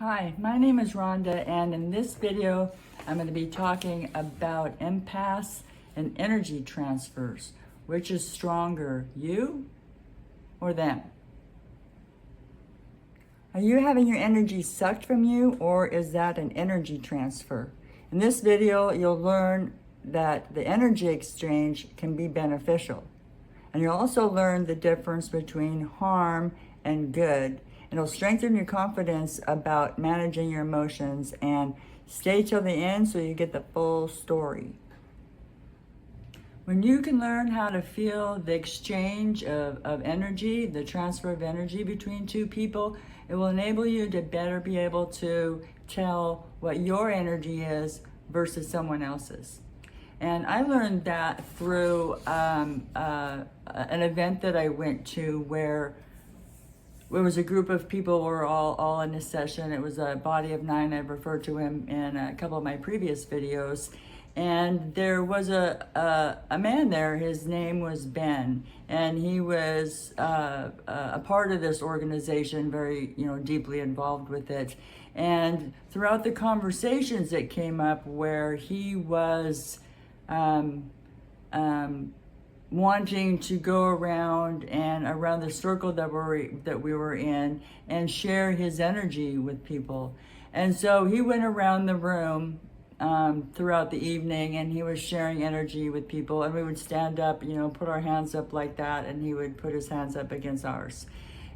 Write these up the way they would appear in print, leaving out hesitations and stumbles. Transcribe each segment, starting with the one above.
Hi, my name is Rhonda, and in this video, I'm going to be talking about empaths and energy transfers. Which is stronger, you or them? Are you having your energy sucked from you, or is that an energy transfer? In this video, you'll learn that the energy exchange can be beneficial. And you'll also learn the difference between harm and good. And it'll strengthen your confidence about managing your emotions, and stay till the end so you get the full story. When you can learn how to feel the exchange of energy, the transfer of energy between two people, it will enable you to better be able to tell what your energy is versus someone else's. And I learned that through an event that I went to where it was a group of people who were all in a session. It was a body of 9. I've referred to him in a couple of my previous videos. And there was a man there. His name was Ben, and he was a part of this organization, very deeply involved with it. And throughout the conversations that came up, where he was wanting to go around the circle that we were in and share his energy with people. And so he went around the room throughout the evening, and he was sharing energy with people, and we would stand up, put our hands up like that, and he would put his hands up against ours.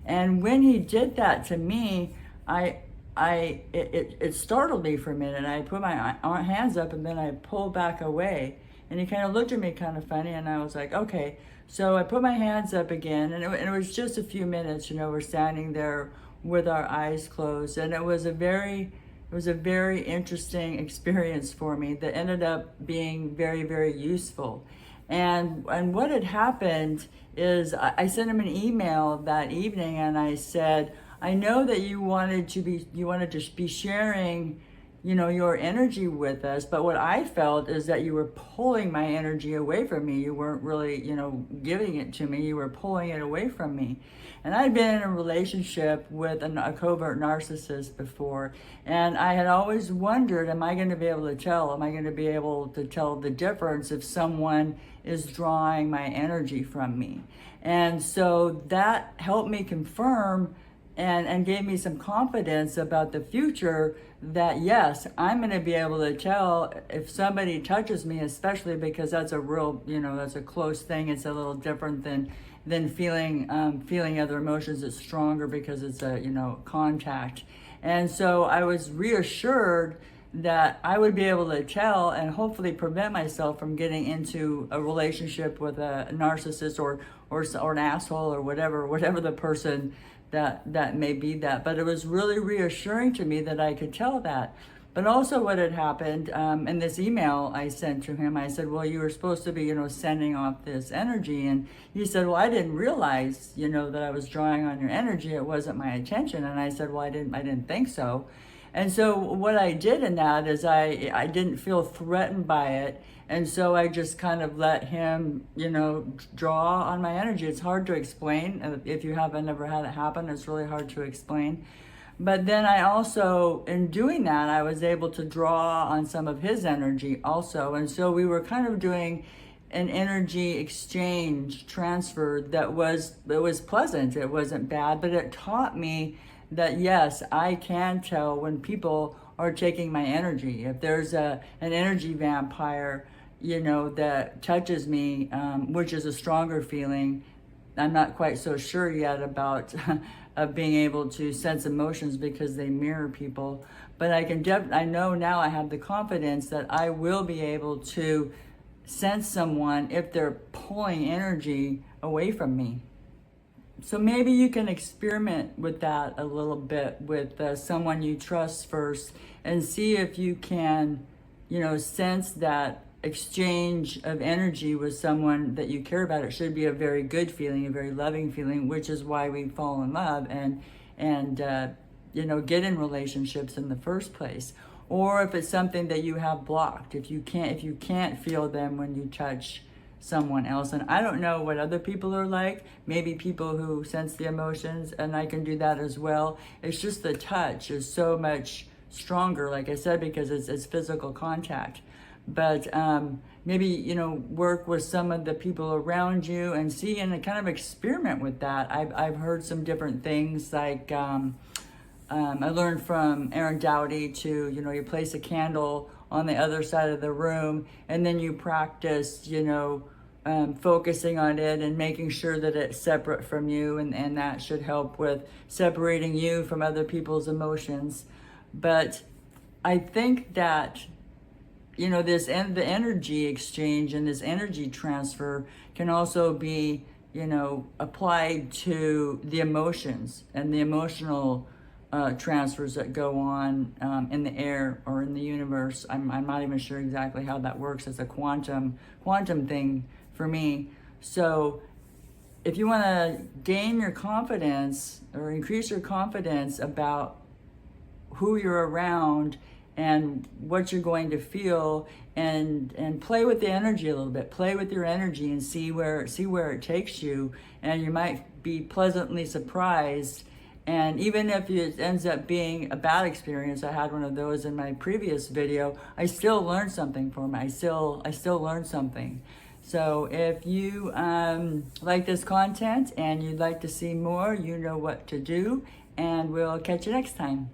And when he did that to me, it startled me for a minute. I put my hands up, and then I pulled back away. And he kind of looked at me kind of funny, and I was like, okay. So I put my hands up again, and it was just a few minutes. We're standing there with our eyes closed, and it was a very interesting experience for me that ended up being very, very useful. And what had happened is I sent him an email that evening, and I said, I know that you wanted to be sharing your energy with us, but what I felt is that you were pulling my energy away from me. You weren't really, giving it to me. You were pulling it away from me. And I'd been in a relationship with a covert narcissist before, and I had always wondered, am I going to be able to tell? Am I going to be able to tell the difference if someone is drawing my energy from me? And so that helped me confirm and gave me some confidence about the future, that yes, I'm going to be able to tell if somebody touches me, especially because that's a real, that's a close thing. It's a little different than feeling other emotions. It's stronger because it's a, contact. And so I was reassured that I would be able to tell and hopefully prevent myself from getting into a relationship with a narcissist or an asshole or whatever the person that may be that. But it was really reassuring to me that I could tell that. But also what had happened in this email I sent to him, I said, well, you were supposed to be, sending off this energy. And he said, well, I didn't realize, that I was drawing on your energy. It wasn't my intention. And I said, well, I didn't think so. And so what I did in that is I didn't feel threatened by it. And so I just kind of let him, draw on my energy. It's hard to explain. If you haven't never had it happen, it's really hard to explain. But then I also, in doing that, I was able to draw on some of his energy also. And so we were kind of doing an energy exchange transfer it was pleasant. It wasn't bad, but it taught me that yes, I can tell when people are taking my energy. If there's an energy vampire, that touches me, which is a stronger feeling. I'm not quite so sure yet about being able to sense emotions because they mirror people. But I know now I have the confidence that I will be able to sense someone if they're pulling energy away from me. So maybe you can experiment with that a little bit with someone you trust first, and see if you can, sense that exchange of energy with someone that you care about. It should be a very good feeling, a very loving feeling, which is why we fall in love and get in relationships in the first place. Or if it's something that you have blocked, if you can't feel them when you touch someone else. And I don't know what other people are like, maybe people who sense the emotions, and I can do that as well. It's just the touch is so much stronger, like I said, because it's physical contact. But maybe, you know, work with some of the people around you and see and kind of experiment with that. I've heard some different things, like I learned from Aaron Dowdy to, you know, you place a candle on the other side of the room, and then you practice, you know, focusing on it and making sure that it's separate from you, and that should help with separating you from other people's emotions. But I think that, you know, the energy exchange and this energy transfer can also be, you know, applied to the emotions and the emotional transfers that go on in the air or in the universe. I'm not even sure exactly how that works. It's a quantum thing for me. So if you want to gain your confidence or increase your confidence about who you're around and what you're going to feel, and play with the energy a little bit, play with your energy and see where it takes you, and you might be pleasantly surprised. And even if it ends up being a bad experience, I had one of those in my previous video, I still learned something from it. I still learned something. So if you like this content and you'd like to see more, you know what to do, and we'll catch you next time.